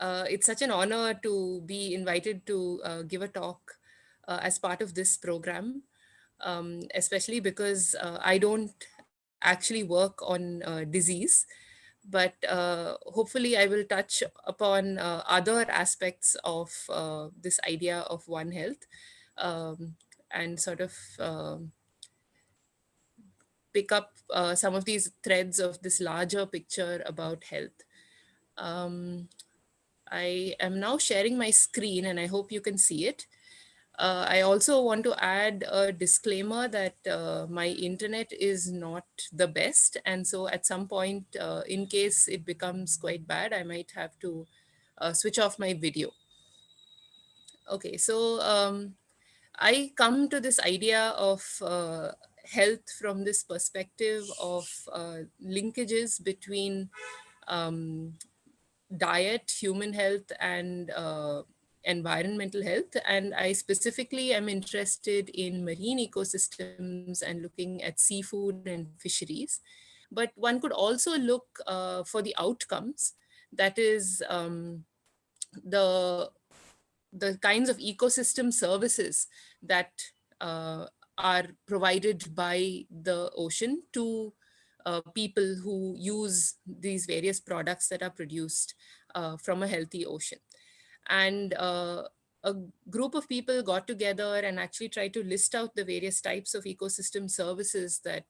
It's such an honor to be invited to give a talk as part of this program, especially because I don't actually work on disease, but hopefully I will touch upon other aspects of this idea of One Health, and sort of pick up some of these threads of this larger picture about health. Um, I am now sharing my screen and I hope you can see it. I also want to add a disclaimer that my internet is not the best. And so at some point, in case it becomes quite bad, I might have to switch off my video. Okay, so I come to this idea of health from this perspective of linkages between um, diet, human health, and environmental health. And I specifically am interested in marine ecosystems and looking at seafood and fisheries. But one could also look for the outcomes, that is, the the kinds of ecosystem services that uh, are provided by the ocean to people who use these various products that are produced from a healthy ocean. And a group of people got together and actually tried to list out the various types of ecosystem services that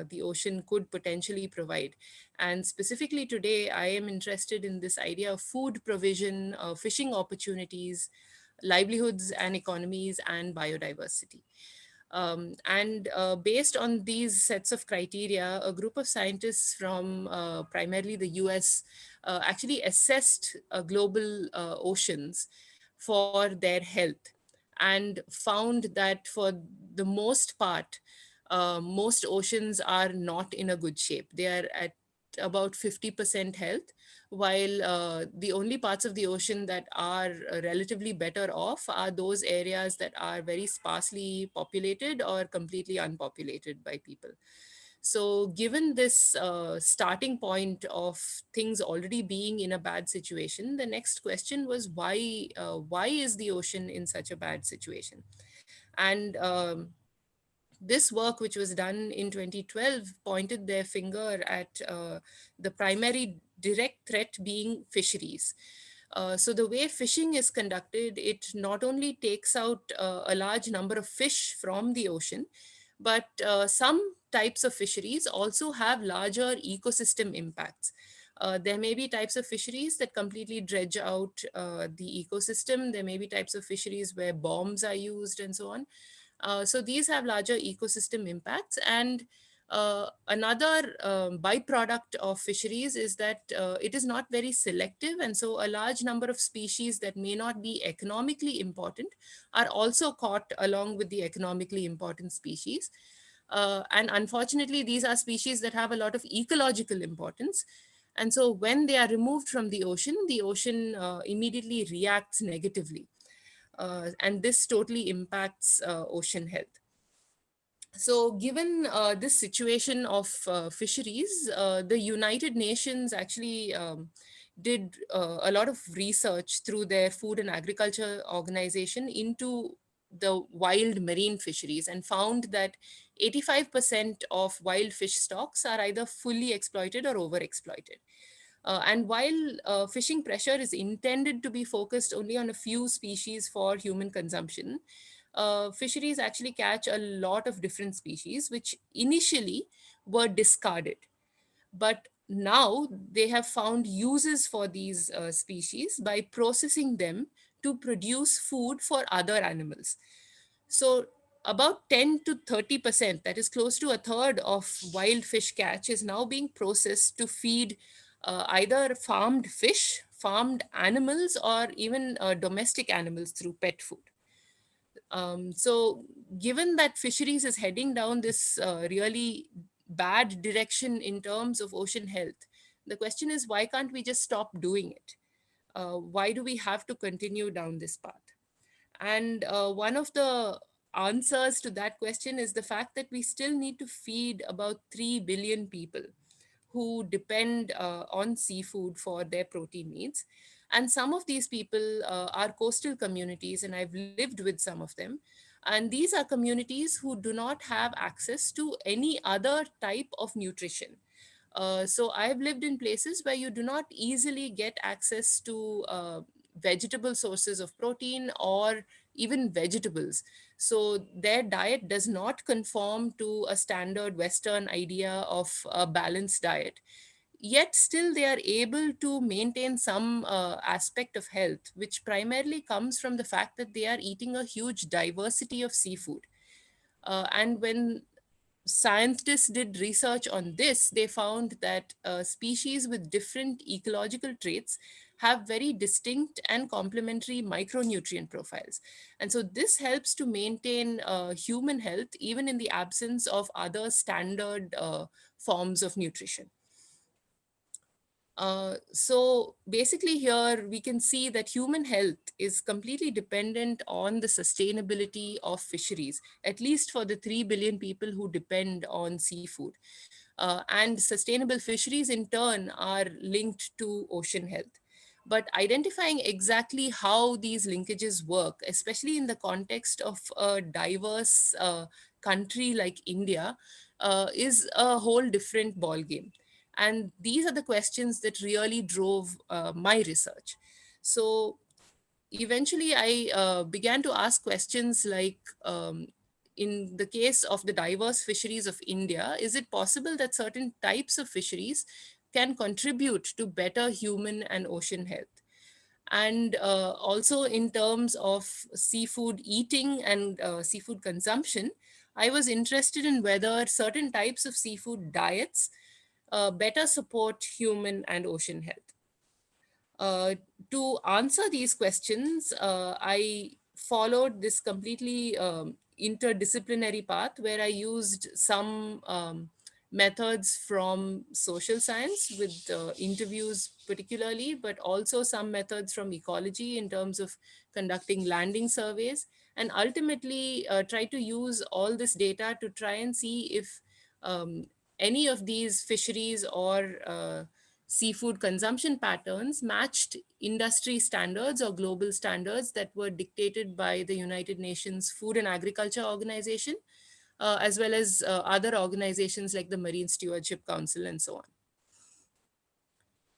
the ocean could potentially provide. And specifically today, I am interested in this idea of food provision, fishing opportunities, livelihoods and economies, and biodiversity. And based on these sets of criteria, a group of scientists from primarily the US actually assessed global oceans for their health and found that for the most part, most oceans are not in a good shape. They are at about 50% health, while the only parts of the ocean that are relatively better off are those areas that are very sparsely populated or completely unpopulated by people. So given this starting point of things already being in a bad situation, the next question was why is the ocean in such a bad situation? And this work, which was done in 2012, pointed their finger at the primary direct threat being fisheries. So the way fishing is conducted, it not only takes out a large number of fish from the ocean, but some types of fisheries also have larger ecosystem impacts. There may be types of fisheries that completely dredge out the ecosystem. There may be types of fisheries where bombs are used and so on. So these have larger ecosystem impacts. And another byproduct of fisheries is that it is not very selective. And so a large number of species that may not be economically important are also caught along with the economically important species. And unfortunately, these are species that have a lot of ecological importance. And so when they are removed from the ocean immediately reacts negatively. And this totally impacts ocean health. So, given this situation of fisheries, the United Nations actually did a lot of research through their Food and Agriculture Organization into the wild marine fisheries and found that 85% of wild fish stocks are either fully exploited or overexploited. And while fishing pressure is intended to be focused only on a few species for human consumption, fisheries actually catch a lot of different species, which initially were discarded. But now they have found uses for these species by processing them to produce food for other animals. So about 10 to 30%, that is close to a third of wild fish catch, is now being processed to feed either farmed fish, farmed animals, or even domestic animals through pet food. So given that fisheries is heading down this really bad direction in terms of ocean health, the question is, why can't we just stop doing it? Why do we have to continue down this path? And one of the answers to that question is the fact that we still need to feed about 3 billion people who depend on seafood for their protein needs. And some of these people are coastal communities, and I've lived with some of them. And these are communities who do not have access to any other type of nutrition. So I've lived in places where you do not easily get access to vegetable sources of protein or even vegetables. So their diet does not conform to a standard Western idea of a balanced diet. Yet still they are able to maintain some aspect of health, which primarily comes from the fact that they are eating a huge diversity of seafood. And when scientists did research on this, they found that species with different ecological traits have very distinct and complementary micronutrient profiles. And so this helps to maintain human health even in the absence of other standard forms of nutrition. So basically, here we can see that human health is completely dependent on the sustainability of fisheries, at least for the 3 billion people who depend on seafood. And sustainable fisheries, in turn, are linked to ocean health. But identifying exactly how these linkages work, especially in the context of a diverse country like India, is a whole different ballgame. And these are the questions that really drove my research. So eventually, I began to ask questions like, in the case of the diverse fisheries of India, is it possible that certain types of fisheries can contribute to better human and ocean health? And also, in terms of seafood eating and seafood consumption, I was interested in whether certain types of seafood diets better support human and ocean health. Uh, to answer these questions, I followed this completely interdisciplinary path where I used some methods from social science with interviews, particularly, but also some methods from ecology in terms of conducting landing surveys, and ultimately try to use all this data to try and see if um, any of these fisheries or seafood consumption patterns matched industry standards or global standards that were dictated by the United Nations Food and Agriculture Organization, as well as other organizations like the Marine Stewardship Council and so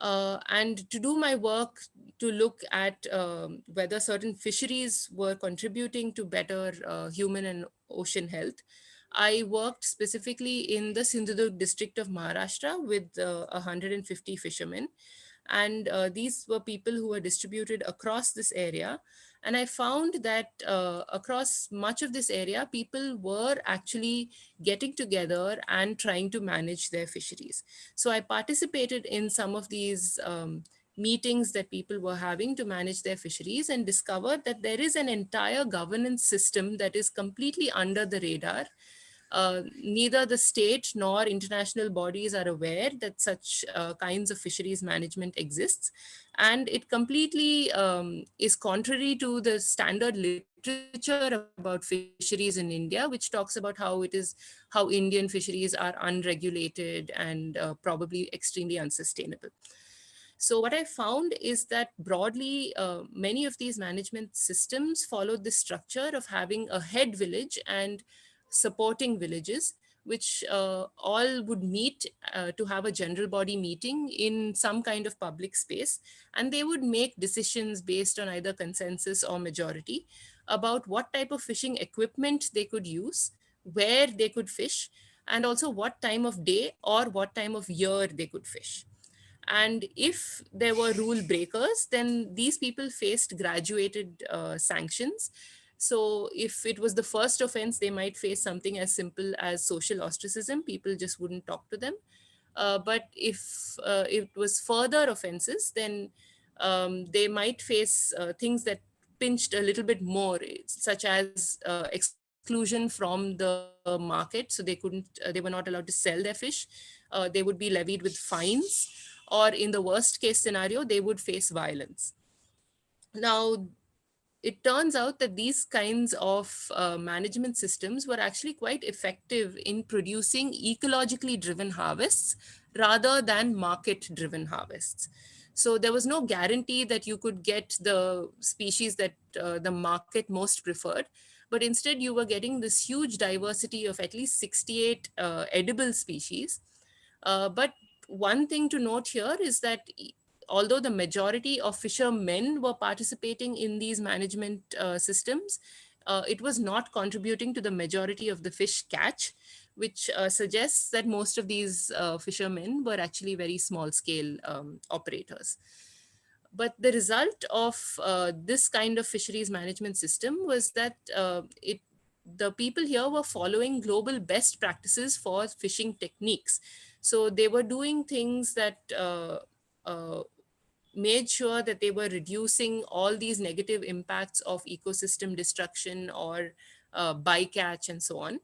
on. And to do my work to look at whether certain fisheries were contributing to better human and ocean health, I worked specifically in the Sindhudurg district of Maharashtra with 150 fishermen. And these were people who were distributed across this area. And I found that across much of this area, people were actually getting together and trying to manage their fisheries. So I participated in some of these meetings that people were having to manage their fisheries and discovered that there is an entire governance system that is completely under the radar. Neither the state nor international bodies are aware that such kinds of fisheries management exists. And it completely is contrary to the standard literature about fisheries in India, which talks about how Indian fisheries are unregulated and probably extremely unsustainable. So what I found is that broadly, many of these management systems followed this structure of having a head village and supporting villages, which all would meet to have a general body meeting in some kind of public space. And they would make decisions based on either consensus or majority about what type of fishing equipment they could use, where they could fish, and also what time of day or what time of year they could fish. And if there were rule breakers, then these people faced graduated sanctions. So if it was the first offense, they might face something as simple as social ostracism. People just wouldn't talk to them. But if it was further offenses, then they might face things that pinched a little bit more, such as exclusion from the market. So they were not allowed to sell their fish. They would be levied with fines, or in the worst case scenario, they would face violence. Now, it turns out that these kinds of management systems were actually quite effective in producing ecologically driven harvests rather than market driven harvests. So there was no guarantee that you could get the species that the market most preferred, but instead you were getting this huge diversity of at least 68 edible species. But one thing to note here is that although the majority of fishermen were participating in these management systems, it was not contributing to the majority of the fish catch, which suggests that most of these fishermen were actually very small scale operators. But the result of this kind of fisheries management system was that the people here were following global best practices for fishing techniques. So they were doing things that made sure that they were reducing all these negative impacts of ecosystem destruction or bycatch and so on.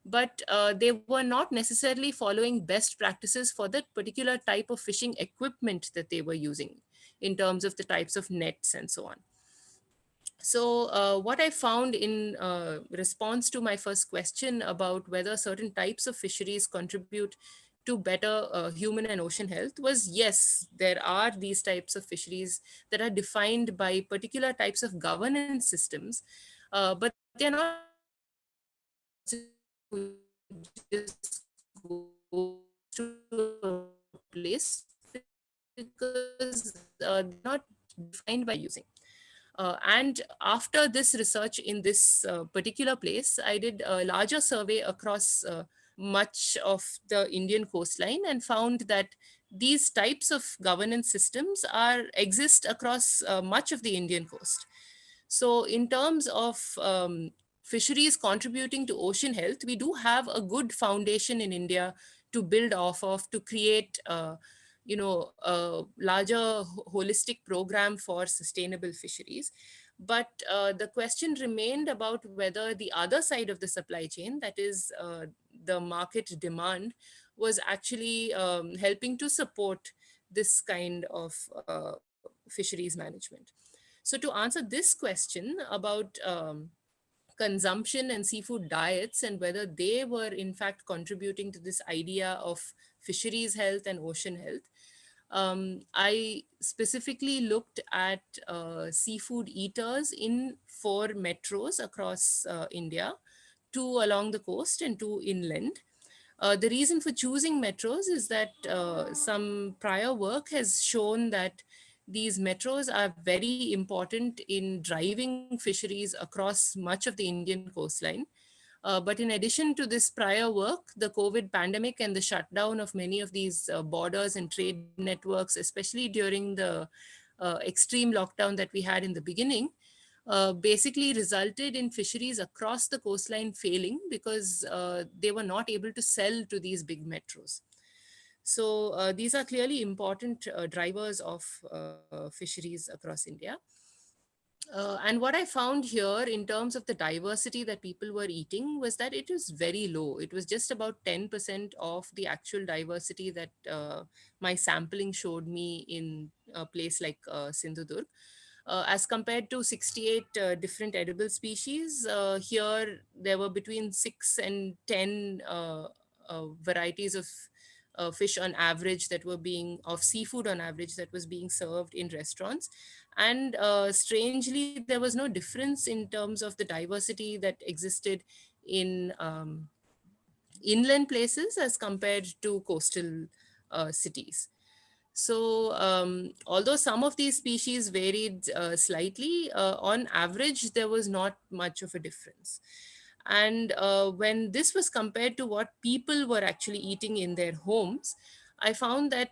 But they were not necessarily following best practices for that particular type of fishing equipment that they were using in terms of the types of nets and so on. So, what I found in response to my first question about whether certain types of fisheries contribute to better human and ocean health was yes, there are these types of fisheries that are defined by particular types of governance systems, but they're not necessarily to a place because they're not defined by using. And after this research in this particular place, I did a larger survey across much of the Indian coastline and found that these types of governance systems exist across much of the Indian coast. So, in terms of fisheries contributing to ocean health, we do have a good foundation in India to build off of to create, a larger holistic program for sustainable fisheries. But the question remained about whether the other side of the supply chain, that is the market demand, was actually helping to support this kind of fisheries management. So, to answer this question about consumption and seafood diets and whether they were in fact contributing to this idea of fisheries health and ocean health, I specifically looked at seafood eaters in four metros across India, two along the coast and two inland. The reason for choosing metros is that some prior work has shown that these metros are very important in driving fisheries across much of the Indian coastline. But in addition to this prior work, the COVID pandemic and the shutdown of many of these borders and trade networks, especially during the extreme lockdown that we had in the beginning, basically resulted in fisheries across the coastline failing because they were not able to sell to these big metros. So these are clearly important drivers of fisheries across India. And what I found here in terms of the diversity that people were eating was that it was very low. It was just about 10% of the actual diversity that my sampling showed me in a place like Sindhudurg. As compared to 68 different edible species, here there were between 6 and 10 varieties of fish on average that were being, of seafood on average that was being served in restaurants. And strangely, there was no difference in terms of the diversity that existed in inland places as compared to coastal cities. So, although some of these species varied slightly, on average, there was not much of a difference. And when this was compared to what people were actually eating in their homes, I found that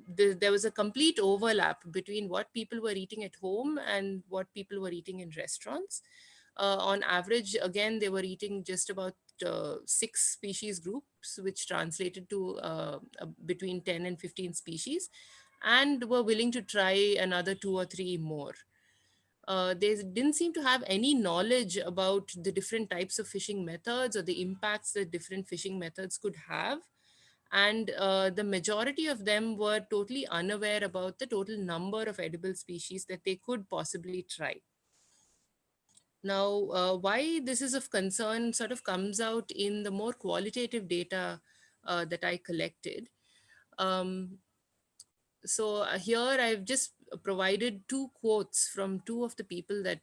there was a complete overlap between what people were eating at home and what people were eating in restaurants. On average, again, they were eating just about six species groups, which translated to between 10 and 15 species, and were willing to try another two or three more. They didn't seem to have any knowledge about the different types of fishing methods or the impacts that different fishing methods could have. And the majority of them were totally unaware about the total number of edible species that they could possibly try. Now, why this is of concern sort of comes out in the more qualitative data that I collected. Um, Here I've just provided two quotes from two of the people that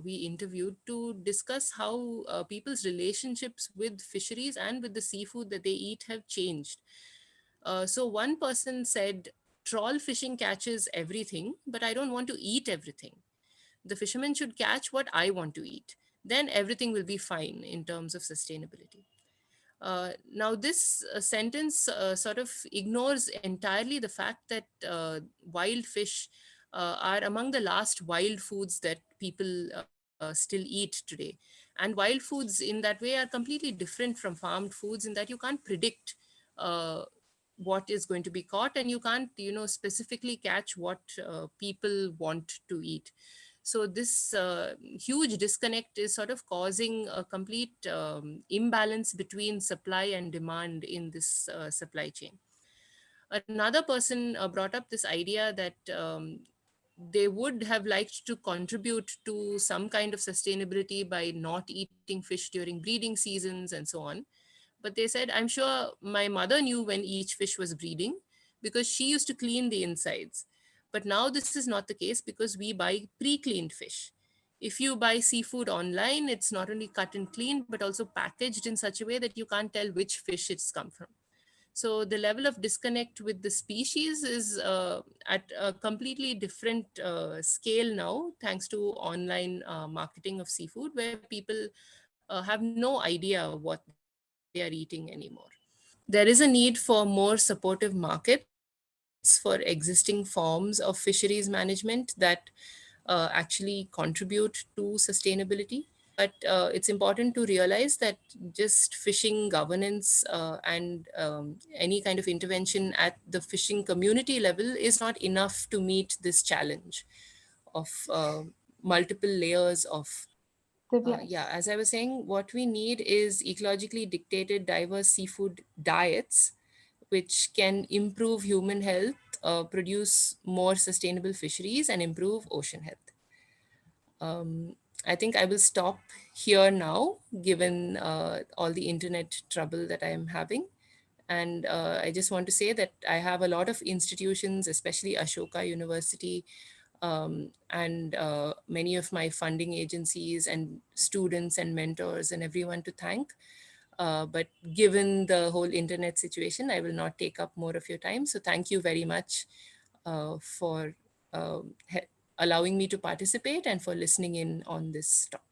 we interviewed to discuss how people's relationships with fisheries and with the seafood that they eat have changed. So one person said, "Trawl fishing catches everything, but I don't want to eat everything. The fishermen should catch what I want to eat. Then everything will be fine in terms of sustainability." Now, this sentence sort of ignores entirely the fact that wild fish are among the last wild foods that people still eat today. And wild foods, in that way, are completely different from farmed foods in that you can't predict uh, what is going to be caught, and you can't, specifically catch what people want to eat. So this huge disconnect is sort of causing a complete imbalance between supply and demand in this supply chain. Another person brought up this idea that they would have liked to contribute to some kind of sustainability by not eating fish during breeding seasons and so on. But they said, "I'm sure my mother knew when each fish was breeding because she used to clean the insides. But now this is not the case because we buy pre cleaned fish. If you buy seafood online, it's not only cut and cleaned, but also packaged in such a way that you can't tell which fish it's come from." So the level of disconnect with the species is at a completely different scale now, thanks to online marketing of seafood, where people have no idea what they are eating anymore. There is a need for more supportive markets for existing forms of fisheries management that actually contribute to sustainability. But it's important to realize that just fishing governance and any kind of intervention at the fishing community level is not enough to meet this challenge of multiple layers of Divya, yeah, as I was saying, what we need is ecologically dictated diverse seafood diets, which can improve human health, produce more sustainable fisheries, and improve ocean health. Um, I think I will stop here now, given all the internet trouble that I am having. And I just want to say that I have a lot of institutions, especially Ashoka University, and many of my funding agencies and students and mentors and everyone to thank. But given the whole internet situation, I will not take up more of your time. So thank you very much for allowing me to participate and for listening in on this talk.